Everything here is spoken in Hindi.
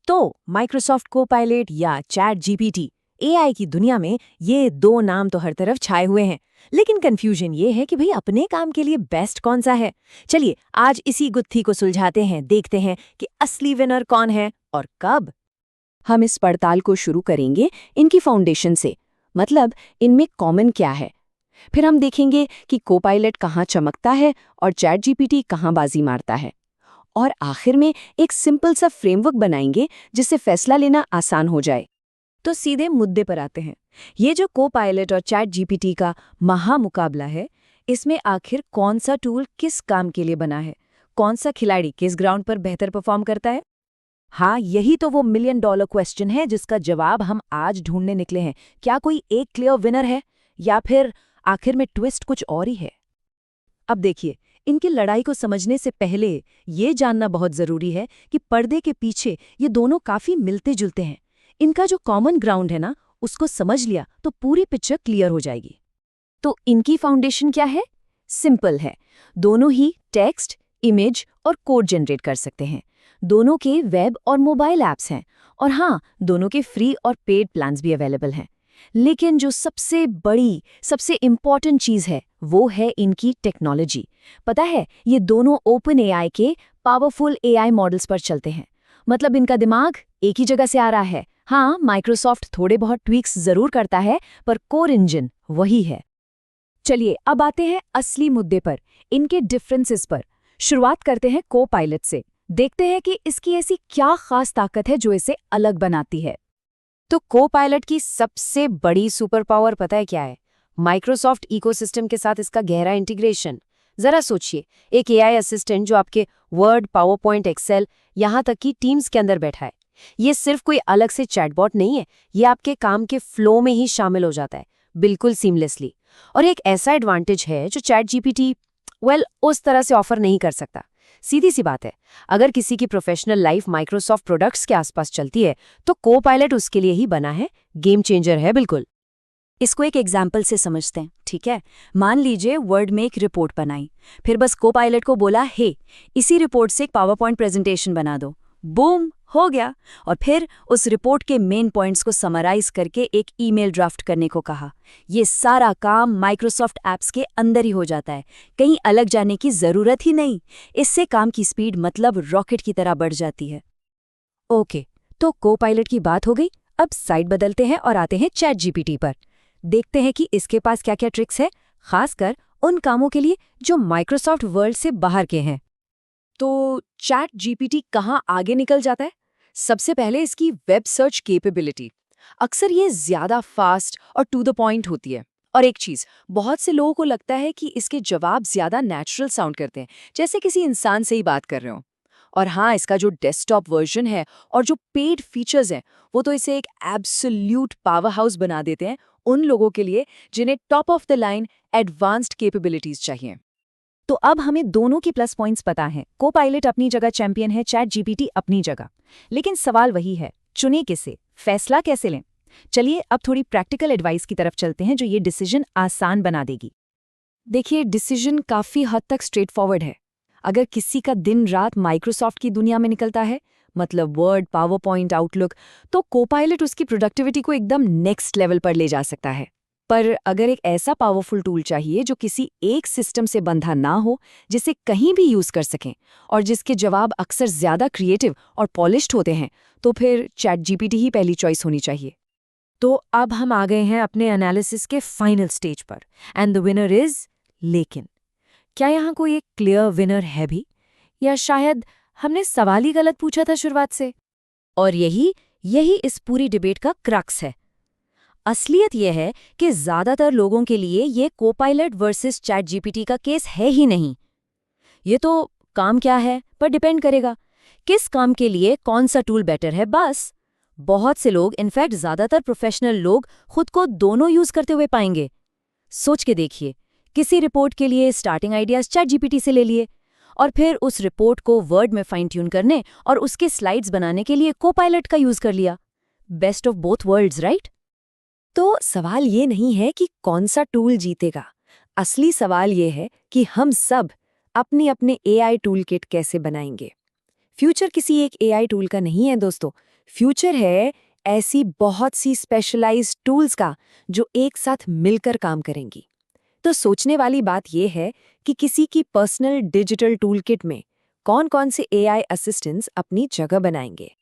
तो माइक्रोसॉफ्ट कोपायलट या चैट जीपीटी एआई की दुनिया में ये दो नाम तो हर तरफ छाए हुए हैं, लेकिन कंफ्यूजन ये है कि भाई अपने काम के लिए बेस्ट कौन सा है। चलिए आज इसी गुत्थी को सुलझाते हैं, देखते हैं कि असली विनर कौन है और कब। हम इस पड़ताल को शुरू करेंगे इनकी फाउंडेशन से, मतलब इनमें कॉमन क्या है। फिर हम देखेंगे कि कोपायलट कहाँ चमकता है और चैट जीपीटी कहाँ बाजी मारता है। और आखिर में एक सिंपल सा फ्रेमवर्क बनाएंगे जिससे फैसला लेना आसान हो जाए। तो सीधे मुद्दे पर आते हैं। ये जो कोपायलट और चैट जीपीटी का महामुकाबला है, इसमें आखिर कौन सा टूल किस काम के लिए बना है, कौन सा खिलाड़ी किस ग्राउंड पर बेहतर परफॉर्म करता है। हाँ, यही तो वो $1 मिलियन क्वेश्चन है जिसका जवाब हम आज ढूंढने निकले हैं। क्या कोई एक क्लियर विनर है या फिर आखिर में ट्विस्ट कुछ और ही है। अब देखिए, इनकी लड़ाई को समझने से पहले ये जानना बहुत जरूरी है कि पर्दे के पीछे ये दोनों काफी मिलते जुलते हैं। इनका जो कॉमन ग्राउंड है ना, उसको समझ लिया तो पूरी पिक्चर क्लियर हो जाएगी। तो इनकी फाउंडेशन क्या है? सिंपल है। दोनों ही टेक्स्ट, इमेज और कोड जनरेट कर सकते हैं। दोनों के वेब और मोबाइल ऐप्स हैं, और हाँ, दोनों के फ्री और पेड प्लान्स भी अवेलेबल हैं। लेकिन जो सबसे बड़ी, सबसे इम्पॉर्टेंट चीज़ है वो है इनकी टेक्नोलॉजी। पता है, ये दोनों ओपन एआई के पावरफुल एआई मॉडल्स पर चलते हैं। मतलब इनका दिमाग एक ही जगह से आ रहा है। हाँ, माइक्रोसॉफ्ट थोड़े बहुत ट्वीक्स जरूर करता है, पर कोर इंजन वही है। चलिए अब आते हैं असली मुद्दे पर, इनके डिफरेंसेस पर। शुरुआत करते हैं कोपायलट से। देखते हैं कि इसकी ऐसी क्या खास ताकत है जो इसे अलग बनाती है। तो कोपायलट की सबसे बड़ी सुपर पावर पता है क्या है? माइक्रोसॉफ्ट इकोसिस्टम के साथ इसका गहरा इंटीग्रेशन। जरा सोचिए, एक एआई असिस्टेंट जो आपके वर्ड, पावरपॉइंट, एक्सेल, यहाँ तक कि टीम्स के अंदर बैठा है। ये सिर्फ कोई अलग से चैटबॉट नहीं है, ये आपके काम के फ्लो में ही शामिल हो जाता है, बिल्कुल सीमलेसली। और एक ऐसा एडवांटेज है जो चैट जीपीटी उस तरह से ऑफर नहीं कर सकता। सीधी सी बात है, अगर किसी की प्रोफेशनल लाइफ माइक्रोसॉफ्ट प्रोडक्ट्स के आसपास चलती है तो कोपायलट उसके लिए ही बना है, गेम चेंजर है बिल्कुल। इसको एक एग्जाम्पल से समझते हैं, ठीक है? मान लीजिए वर्ड में एक रिपोर्ट बनाई, फिर बस कोपायलट को बोला, हे इसी रिपोर्ट से एक पावरपॉइंट प्रेजेंटेशन बना दो। बूम, हो गया। और फिर उस रिपोर्ट के मेन पॉइंट्स को समराइज करके एक ईमेल ड्राफ्ट करने को कहा। ये सारा काम माइक्रोसॉफ्ट ऐप्स के अंदर ही हो जाता है, कहीं अलग जाने की जरूरत ही नहीं। इससे काम की स्पीड मतलब रॉकेट की तरह बढ़ जाती है। ओके, तो कोपायलट की बात हो गई। अब साइड बदलते हैं और आते हैं चैट जीपीटी पर। देखते हैं कि इसके पास क्या क्या ट्रिक्स है, खासकर उन कामों के लिए जो माइक्रोसॉफ्ट वर्ल्ड से बाहर के हैं। तो चैट जीपीटी कहाँ आगे निकल जाता है? सबसे पहले इसकी वेब सर्च कैपेबिलिटी। अक्सर ये ज्यादा फास्ट और टू द पॉइंट होती है। और एक चीज, बहुत से लोगों को लगता है कि इसके जवाब ज्यादा नेचुरल साउंड करते हैं, जैसे किसी इंसान से ही बात कर रहे हो। और हाँ, इसका जो डेस्कटॉप वर्जन है और जो पेड फीचर्स हैं, वो तो इसे एक एब्सोल्यूट पावर हाउस बना देते हैं उन लोगों के लिए जिन्हें top of the line advanced capabilities चाहिए। तो अब हमें दोनों की प्लस पॉइंट्स पता हैं। कोपायलट अपनी जगह चैंपियन है, चैट जीपीटी अपनी जगह। लेकिन सवाल वही है, चुने किसे, फैसला कैसे लें? चलिए अब थोड़ी प्रैक्टिकल एडवाइस की तरफ चलते हैं जो ये डिसीजन आसान बना देगी। देखिए, डिसीजन काफी हद तक स्ट्रेट फॉरवर्ड है। अगर किसी का दिन रात माइक्रोसॉफ्ट की दुनिया में निकलता है, मतलब वर्ड, पावरपॉइंट, आउटलुक, तो कोपायलट उसकी प्रोडक्टिविटी को एकदम नेक्स्ट लेवल पर ले जा सकता है। पर अगर एक ऐसा पावरफुल टूल चाहिए जो किसी एक सिस्टम से बंधा ना हो, जिसे कहीं भी यूज कर सकें और जिसके जवाब अक्सर ज्यादा क्रिएटिव और पॉलिश्ड होते हैं, तो फिर चैट जीपीटी ही पहली चॉइस होनी चाहिए। तो अब हम आ गए हैं अपने एनालिसिस के फाइनल स्टेज पर, एंड द विनर इज। लेकिन क्या यहाँ कोई एक क्लियर विनर है भी, या शायद हमने सवाल ही गलत पूछा था शुरुआत से? और यही यही इस पूरी डिबेट का क्रक्स है। असलियत यह है कि ज्यादातर लोगों के लिए ये कोपायलट वर्सेस चैट जीपीटी का केस है ही नहीं। ये तो काम क्या है पर डिपेंड करेगा, किस काम के लिए कौन सा टूल बेटर है, बस। बहुत से लोग, इनफैक्ट ज्यादातर प्रोफेशनल लोग, खुद को दोनों यूज करते हुए पाएंगे। सोच के देखिए, किसी रिपोर्ट के लिए स्टार्टिंग आइडियाज चैट जीपीटी से ले लिए, और फिर उस रिपोर्ट को वर्ड में फाइन ट्यून करने और उसके स्लाइड्स बनाने के लिए कोपायलट का यूज कर लिया। Best of both worlds, right? तो सवाल ये नहीं है कि कौन सा टूल जीतेगा। असली सवाल ये है कि हम सब अपने अपने एआई टूल किट कैसे बनाएंगे। फ्यूचर किसी एक एआई टूल का नहीं है दोस्तों, फ्यूचर है ऐसी बहुत सी स्पेशलाइज्ड टूल्स का जो एक साथ मिलकर काम करेंगी। तो सोचने वाली बात यह है कि किसी की पर्सनल डिजिटल टूल किट में कौन-कौन से एआई असिस्टेंट्स अपनी जगह बनाएंगे।